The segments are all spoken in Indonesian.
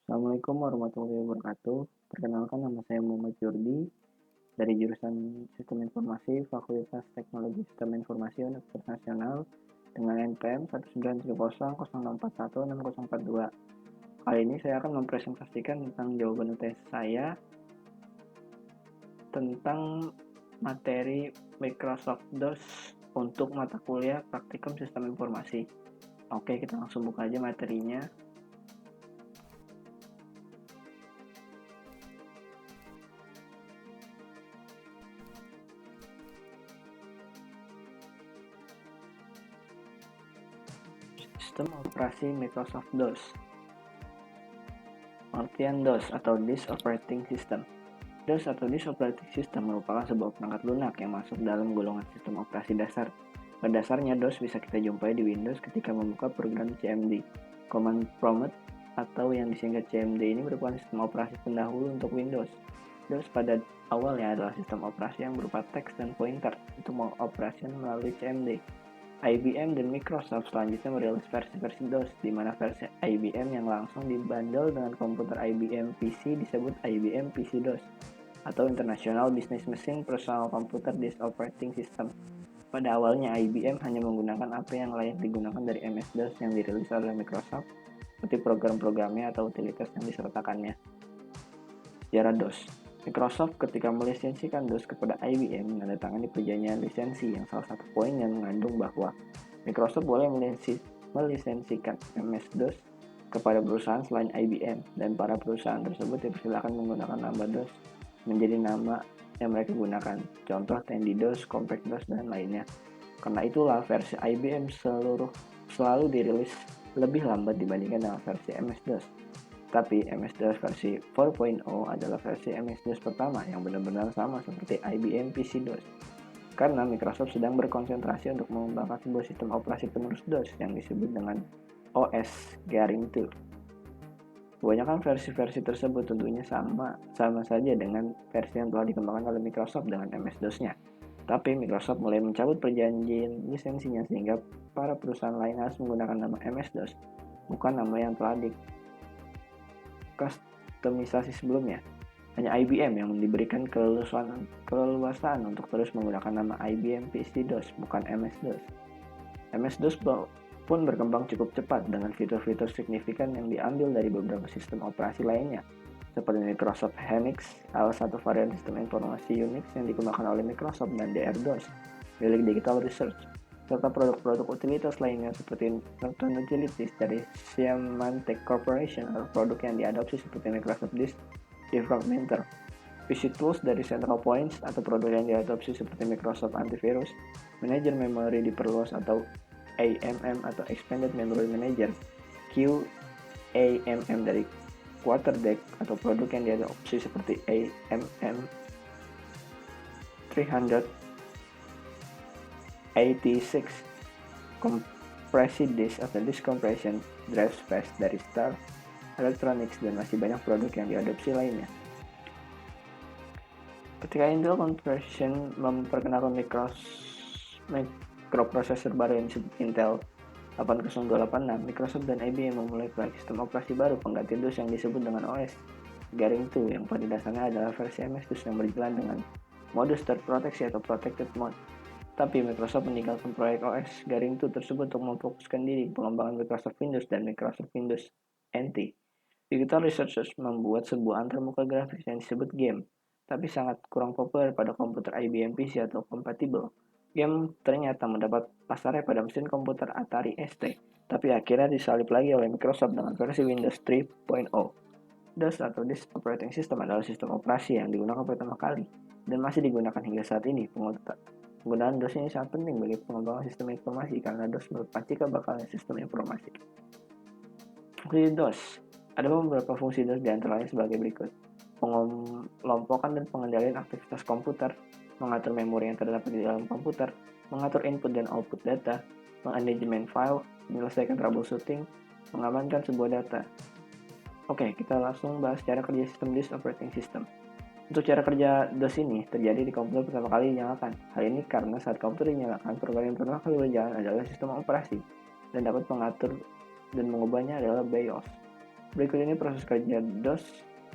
Assalamualaikum warahmatullahi wabarakatuh. Perkenalkan, nama saya Muhammad Jurdi dari jurusan Sistem Informasi Fakultas Teknologi Sistem Informasi Universitas Nasional dengan NPM 19300641642. Kali ini saya akan mempresentasikan tentang jawaban UTS saya tentang materi Microsoft DOS untuk mata kuliah Praktikum Sistem Informasi. Oke, kita langsung buka aja materinya. Sistem operasi Microsoft DOS. Pengertian DOS atau Disk Operating System. DOS atau Disk Operating System merupakan sebuah perangkat lunak yang masuk dalam golongan sistem operasi dasar. Pada dasarnya, DOS bisa kita jumpai di Windows ketika membuka program CMD. Command Prompt atau yang disingkat CMD ini merupakan sistem operasi pendahulu untuk Windows. DOS pada awalnya adalah sistem operasi yang berupa teks dan pointer untuk mengoperasikan melalui CMD. IBM dan Microsoft selanjutnya merilis versi-versi DOS, di mana versi IBM yang langsung dibundle dengan komputer IBM PC disebut IBM PC DOS, atau International Business Machine Personal Computer Disk Operating System. Pada awalnya, IBM hanya menggunakan apa yang layak digunakan dari MS-DOS yang dirilis oleh Microsoft, seperti program-programnya atau utilitas yang disertakannya. Sejarah DOS. Microsoft ketika melisensikan DOS kepada IBM menandatangani perjanjian lisensi yang salah satu poinnya mengandung bahwa Microsoft boleh melisensikan MS-DOS kepada perusahaan selain IBM, dan para perusahaan tersebut dipersilakan menggunakan nama DOS menjadi nama yang mereka gunakan, contoh Tandy DOS, Compact DOS, dan lainnya. Karena itulah versi IBM selalu dirilis lebih lambat dibandingkan dengan versi MS-DOS. Tapi MS-DOS versi 4.0 adalah versi MS-DOS pertama yang benar-benar sama seperti IBM PC-DOS. Karena Microsoft sedang berkonsentrasi untuk mengembangkan sebuah sistem operasi penerus DOS yang disebut dengan OS Garing 2. Kebanyakan versi-versi tersebut tentunya sama saja dengan versi yang telah dikembangkan oleh Microsoft dengan MS-DOS-nya. Tapi Microsoft mulai mencabut perjanjian lisensinya sehingga para perusahaan lain harus menggunakan nama MS-DOS, bukan nama yang telah kustomisasi sebelumnya. Hanya IBM yang diberikan keleluasaan untuk terus menggunakan nama IBM PC-DOS, bukan MS-DOS. MS-DOS pun berkembang cukup cepat dengan fitur-fitur signifikan yang diambil dari beberapa sistem operasi lainnya, seperti Microsoft Unix, salah satu varian sistem informasi Unix yang dikembangkan oleh Microsoft, dan DR-DOS, milik Digital Research, serta produk-produk utilitas lainnya seperti Norton Utilities dari Symantec Corporation atau produk yang diadopsi seperti Microsoft Disk Defragmenter, PC Tools dari Central Points atau produk yang diadopsi seperti Microsoft Antivirus, Manager Memory diperluas atau AMM atau Expanded Memory Manager, QAMM dari Quarterdeck atau produk yang diadopsi seperti AMM 386, Compressed Disk atau Disk Compression Drive Space dari Star Electronics, dan masih banyak produk yang diadopsi lainnya. Ketika Intel Corporation memperkenalkan microprocessor baru yang disebut Intel 80286, Microsoft dan IBM memulai proyek sistem operasi baru pengganti DOS yang disebut dengan OS Garing 2, yang pada dasarnya adalah versi MS-DOS yang berjalan dengan modus terproteksi atau protected mode. Tapi Microsoft meninggalkan proyek OS Garing 2 tersebut untuk memfokuskan diri pengembangan Microsoft Windows dan Microsoft Windows NT. Digital Researchers membuat sebuah antarmuka grafis yang disebut game, tapi sangat kurang populer pada komputer IBM PC atau compatible. Game ternyata mendapat pasarnya pada mesin komputer Atari ST, tapi akhirnya disalip lagi oleh Microsoft dengan versi Windows 3.0. DOS atau Disk Operating System adalah sistem operasi yang digunakan pertama kali dan masih digunakan hingga saat ini. Penggunaan DOS ini sangat penting bagi pengembangan sistem informasi karena DOS merupakan cikal bakalnya sistem informasi. Fungsi DOS. Ada beberapa fungsi DOS diantaranya sebagai berikut: pengelompokan dan pengendalian aktivitas komputer, mengatur memori yang terdapat di dalam komputer, mengatur input dan output data, manajemen file, menyelesaikan troubleshooting, mengamankan sebuah data. Oke, kita langsung bahas cara kerja sistem Disk Operating System. Untuk cara kerja DOS ini terjadi di komputer pertama kali dinyalakan. Hal ini karena saat komputer dinyalakan, program yang pertama kali berjalan adalah sistem operasi, dan dapat mengatur dan mengubahnya adalah BIOS. Berikut ini proses kerja DOS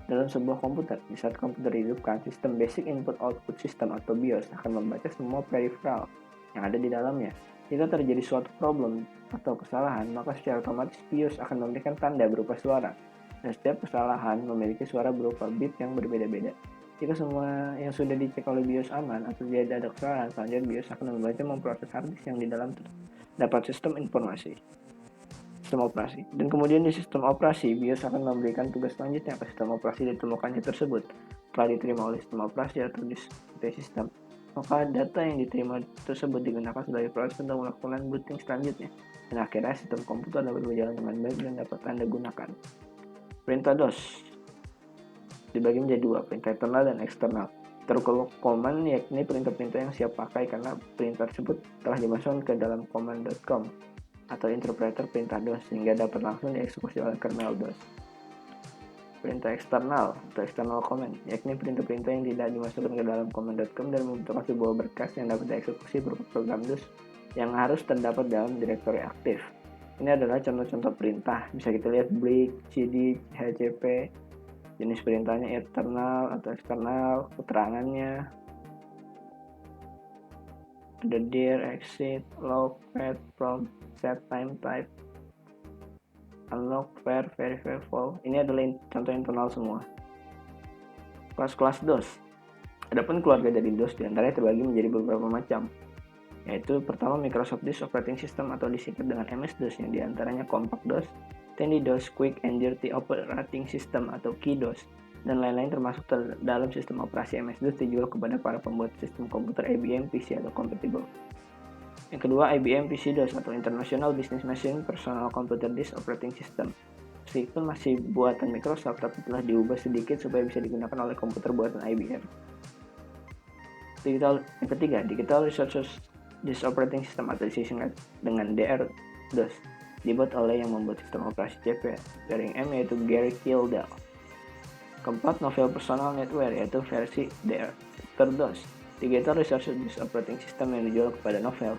dalam sebuah komputer. Di saat komputer dihidupkan, sistem Basic Input Output System atau BIOS akan membaca semua peripheral yang ada di dalamnya. Jika terjadi suatu problem atau kesalahan, maka secara otomatis BIOS akan memberikan tanda berupa suara. Dan setiap kesalahan memiliki suara berupa bit yang berbeda-beda. Jika semua yang sudah dicek oleh BIOS aman atau tidak ada kesalahan, selanjutnya BIOS akan membaca memproses harddisk yang di dalam dapat sistem informasi. Sistem operasi. Dan kemudian di sistem operasi, BIOS akan memberikan tugas selanjutnya ke sistem operasi ditemukannya tersebut. Setelah diterima oleh sistem operasi atau display sistem, maka data yang diterima tersebut digunakan sebagai proses untuk melakukan booting selanjutnya. Dan akhirnya sistem komputer dapat berjalan dengan baik dan dapat Anda gunakan. Perintah DOS dibagi menjadi dua, perintah internal dan eksternal. Tercommand yakni perintah-perintah yang siap pakai karena perintah tersebut telah dimasukkan ke dalam command.com atau interpreter perintah DOS sehingga dapat langsung dieksekusi oleh kernel DOS. Perintah eksternal atau external command yakni perintah-perintah yang tidak dimasukkan ke dalam command.com dan membutuhkan sebuah berkas yang dapat dieksekusi berupa program DOS yang harus terdapat dalam direktori aktif. Ini adalah contoh-contoh perintah. Bisa kita lihat break, cd, hcp, jenis perintahnya internal atau eksternal, keterangannya, ada dir, exit, log, pad, prompt, set, time, type, unlock, verify, fall. Ini adalah contoh internal semua. Kelas-kelas DOS. Adapun keluarga dari DOS diantaranya terbagi menjadi beberapa macam, yaitu pertama Microsoft DOS Operating System atau disingkat dengan MS-DOS yang diantaranya Compact DOS, Tandy DOS, Quick and Dirty Operating System atau Key-DOS, dan lain-lain termasuk dalam sistem operasi MS-DOS dijual kepada para pembuat sistem komputer IBM PC atau compatible. Yang kedua, IBM PC-DOS atau International Business Machine Personal Computer Disk Operating System. Meskipun masih buatan Microsoft, tapi telah diubah sedikit supaya bisa digunakan oleh komputer buatan IBM. Yang ketiga, Digital Resources Disk Operating System atau disingkat dengan DR-DOS, dibuat oleh yang membuat sistem operasi CP/M yaitu Gary Kildall. Keempat, Novell Personal Network yaitu versi DR-DOS. Digital Resources Disk Operating System yang dijual kepada Novell,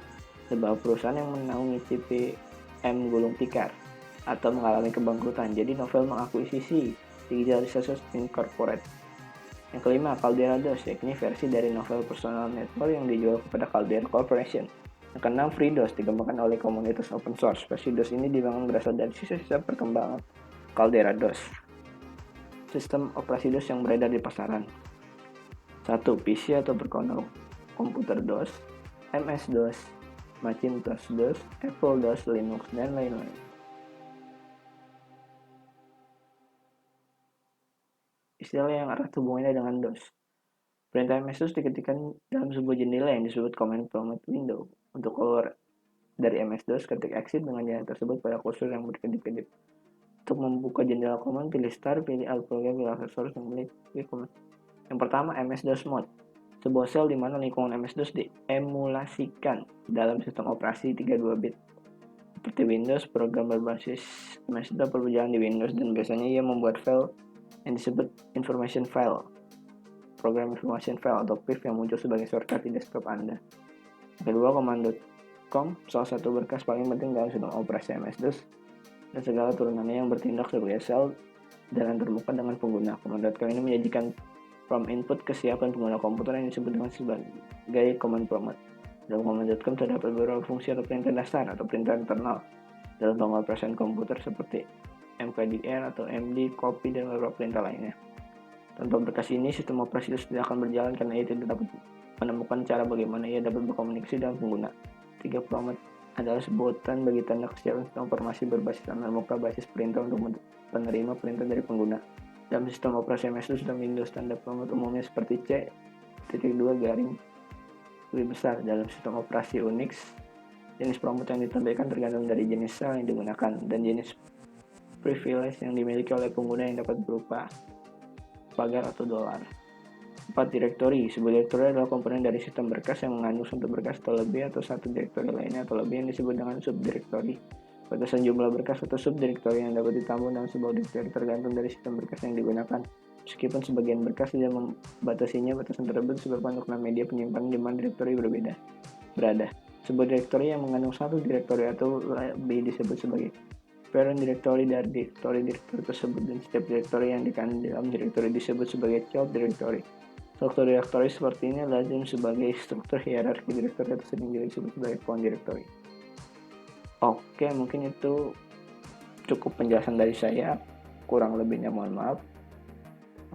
sebuah perusahaan yang menaungi CP/M gulung tikar atau mengalami kebangkrutan. Jadi Novell mengakuisisi Digital Resources Incorporated. Yang kelima, Caldera DOS, yakni versi dari Novell Personal Network yang dijual kepada Caldera Corporation. Yang keenam, FreeDOS, dikembangkan oleh komunitas open source. Versi DOS ini dibangun berasal dari sisa-sisa perkembangan Caldera DOS. Sistem operasi DOS yang beredar di pasaran. 1. PC atau berkondom komputer DOS, MS-DOS, Macintosh DOS, Apple DOS, Linux, dan lain-lain. Istilah yang erat hubungannya dengan DOS. Perintah MS-DOS diketikkan dalam sebuah jendela yang disebut command prompt window. Untuk keluar dari MS-DOS, ketik exit dengan jalan tersebut pada kursor yang berkedip-kedip. Untuk membuka jendela command, pilih start, pilih alt program, pilih aksesoris, dan pilih command. Yang pertama, MS-DOS mode. Sebuah sel di mana lingkungan MS-DOS diemulasikan dalam sistem operasi 32 bit. Seperti Windows, program berbasis MS dapat berjalan di Windows dan biasanya ia membuat file yang disebut information file, program information file atau PIF yang muncul sebagai shortcut di desktop Anda. Kedua, command.com, salah satu berkas paling penting dalam sistem operasi MS-DOS dan segala turunannya yang bertindak sebagai sel dan terbuka dengan pengguna. Command.com ini menyajikan prompt input kesiapan pengguna komputer yang disebut dengan sebagai command prompt. Dalam command.com terdapat beberapa fungsi atau perintah dasar atau perintah internal dalam pengoperasian komputer seperti mkdir atau md, copy, dan beberapa perintah lainnya. Tanpa berkas ini, sistem operasi DOS tidak akan berjalan karena ia tidak dapat menemukan cara bagaimana ia dapat berkomunikasi dengan pengguna. 3. Prompt adalah sebutan bagi tanda kesiapan sistem informasi berbasis antarmuka basis perintah untuk penerima perintah dari pengguna. Dalam sistem operasi MS-DOS dan Windows, tanda prompt umumnya seperti C.2 garing lebih besar. Dalam sistem operasi Unix, jenis prompt yang ditampilkan tergantung dari jenis sel yang digunakan dan jenis privilege yang dimiliki oleh pengguna yang dapat berupa pagar atau dolar. 4. Direktori. Sebuah direktori adalah komponen dari sistem berkas yang mengandung satu berkas atau lebih atau satu direktori lainnya atau lebih yang disebut dengan subdirektori. Batasan jumlah berkas atau subdirektori yang dapat ditampung dalam sebuah direktori tergantung dari sistem berkas yang digunakan. Meskipun sebagian berkas tidak membatasinya, batasan tersebut disebabkan untuk media penyimpanan di mana direktori berada. Sebuah direktori yang mengandung satu direktori atau lebih disebut sebagai parent directory dari direktori tersebut, dan setiap direktori yang dikandung dalam direktori disebut sebagai child directory. Struktur direktori seperti ini lazim sebagai struktur hierarki direktori atau sering disebut sebagai pohon direktori. Oke, mungkin itu cukup penjelasan dari saya. Kurang lebihnya mohon maaf.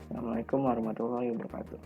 Assalamualaikum warahmatullahi wabarakatuh.